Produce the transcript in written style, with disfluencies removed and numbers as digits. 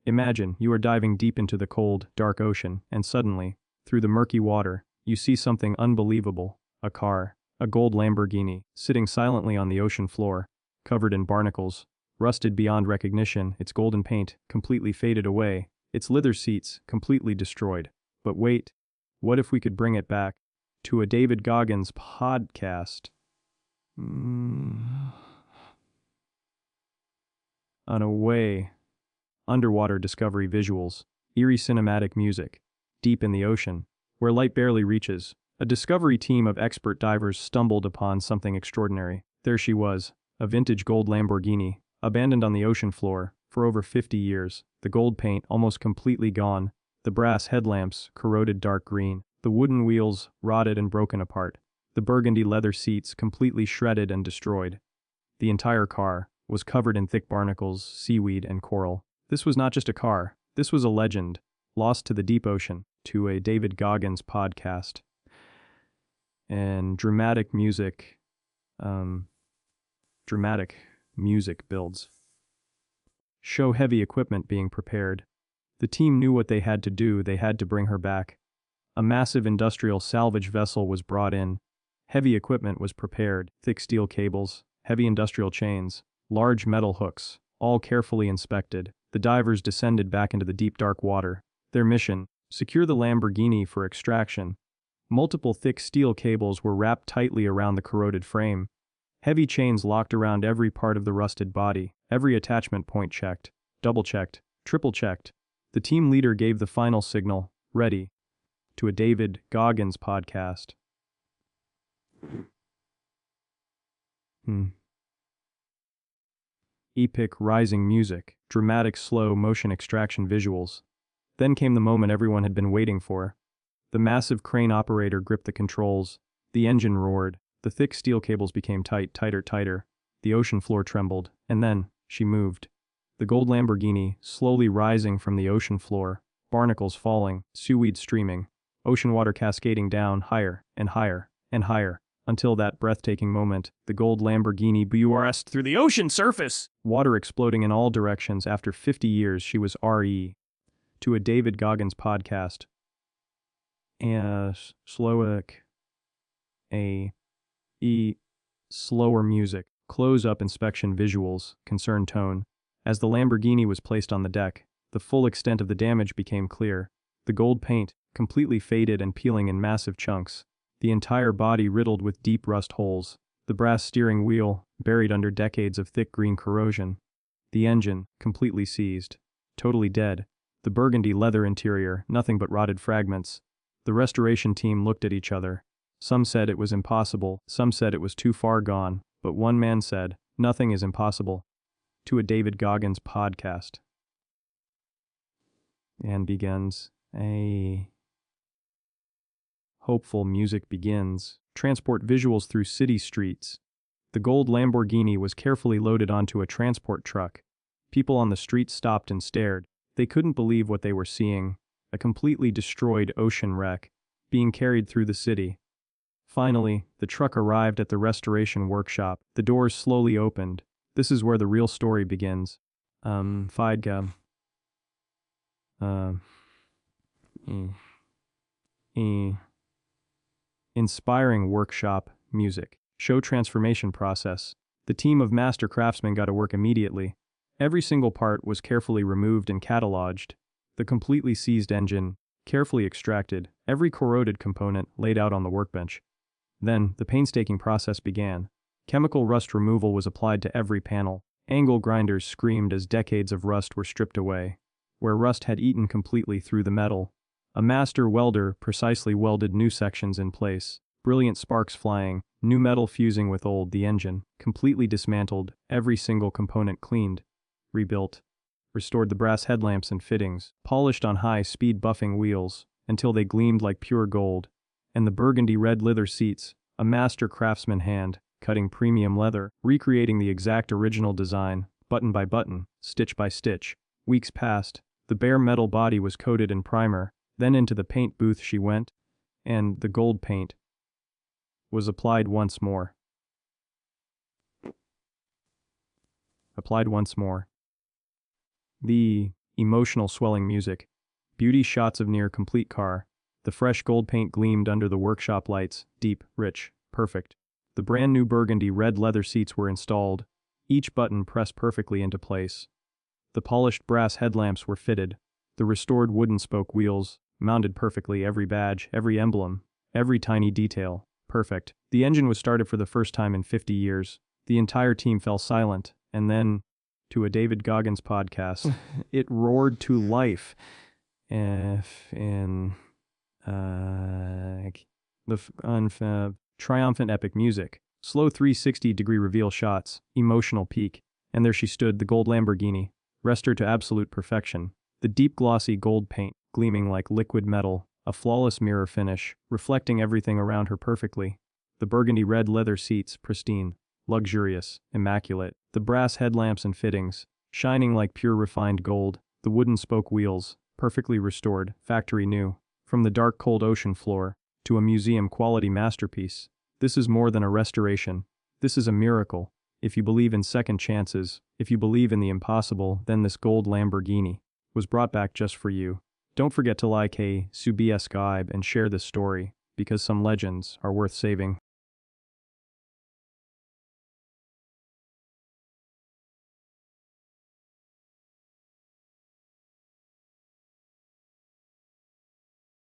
Imagine you are diving deep into the cold, dark ocean, and suddenly, through the murky water, you see something unbelievable. A car, a gold Lamborghini, sitting silently on the ocean floor, covered in barnacles, rusted beyond recognition, its golden paint completely faded away, its leather seats completely destroyed. But wait, what if we could bring it back to a David Goggins podcast? On a way. Underwater discovery visuals, eerie cinematic music, deep in the ocean, where light barely reaches, a discovery team of expert divers stumbled upon something extraordinary. There she was, a vintage gold Lamborghini, abandoned on the ocean floor for over 50 years, the gold paint almost completely gone, the brass headlamps corroded dark green, the wooden wheels rotted and broken apart, the burgundy leather seats completely shredded and destroyed. The entire car was covered in thick barnacles, seaweed, and coral. This was not just a car, this was a legend, lost to the deep ocean, to a David Goggins podcast. And dramatic music builds. Show heavy equipment being prepared. The team knew what they had to do, they had to bring her back. A massive industrial salvage vessel was brought in. Heavy equipment was prepared, thick steel cables, heavy industrial chains, large metal hooks, all carefully inspected. The divers descended back into the deep dark water. Their mission, secure the Lamborghini for extraction. Multiple thick steel cables were wrapped tightly around the corroded frame. Heavy chains locked around every part of the rusted body, every attachment point checked, double-checked, triple-checked. The team leader gave the final signal, ready, to a David Goggins podcast. Epic rising music, dramatic slow motion extraction visuals. Then came the moment everyone had been waiting for. The massive crane operator gripped the controls. The engine roared. The thick steel cables became tighter. The ocean floor trembled, and then she moved. The gold Lamborghini slowly rising from the ocean floor, barnacles falling, seaweed streaming, ocean water cascading down higher and higher and higher. Until that breathtaking moment, the gold Lamborghini burst through the ocean surface, water exploding in all directions. After 50 years, she was RE. To a David Goggins podcast. Slower music, close-up inspection visuals, concerned tone. As the Lamborghini was placed on the deck, the full extent of the damage became clear. The gold paint, completely faded and peeling in massive chunks. The entire body riddled with deep rust holes, the brass steering wheel buried under decades of thick green corrosion. The engine, completely seized, totally dead, the burgundy leather interior, nothing but rotted fragments. The restoration team looked at each other. Some said it was impossible, some said it was too far gone, but one man said, nothing is impossible. To a David Goggins podcast. And begins hopeful music begins. Transport visuals through city streets. The gold Lamborghini was carefully loaded onto a transport truck. People on the street stopped and stared. They couldn't believe what they were seeing. A completely destroyed ocean wreck, being carried through the city. Finally, the truck arrived at the restoration workshop. The doors slowly opened. This is where the real story begins. Inspiring workshop music. Show transformation process. The team of master craftsmen got to work immediately. Every single part was carefully removed and cataloged. The completely seized engine, carefully extracted, every corroded component laid out on the workbench. Then, the painstaking process began. Chemical rust removal was applied to every panel. Angle grinders screamed as decades of rust were stripped away. Where rust had eaten completely through the metal, a master welder precisely welded new sections in place, brilliant sparks flying, new metal fusing with old. The engine, completely dismantled, every single component cleaned, rebuilt, restored the brass headlamps and fittings, polished on high-speed buffing wheels, until they gleamed like pure gold, and the burgundy red leather seats, a master craftsman hand, cutting premium leather, recreating the exact original design, button by button, stitch by stitch. Weeks passed, the bare metal body was coated in primer. Then into the paint booth she went, and the gold paint was applied once more. The emotional swelling music. Beauty shots of near complete car. The fresh gold paint gleamed under the workshop lights, deep, rich, perfect. The brand new burgundy red leather seats were installed, each button pressed perfectly into place. The polished brass headlamps were fitted, the restored wooden spoke wheels, mounted perfectly, every badge, every emblem, every tiny detail, perfect. The engine was started for the first time in 50 years. The entire team fell silent, and then, to a David Goggins podcast, it roared to life. Triumphant epic music, slow 360-degree reveal shots, emotional peak, and there she stood, the gold Lamborghini, restored to absolute perfection. The deep glossy gold paint, gleaming like liquid metal, a flawless mirror finish, reflecting everything around her perfectly. The burgundy red leather seats, pristine, luxurious, immaculate. The brass headlamps and fittings, shining like pure refined gold. The wooden spoke wheels, perfectly restored, factory new. From the dark cold ocean floor, to a museum-quality masterpiece. This is more than a restoration. This is a miracle. If you believe in second chances, if you believe in the impossible, then this gold Lamborghini was brought back just for you. Don't forget to like, subscribe, and share this story, because some legends are worth saving.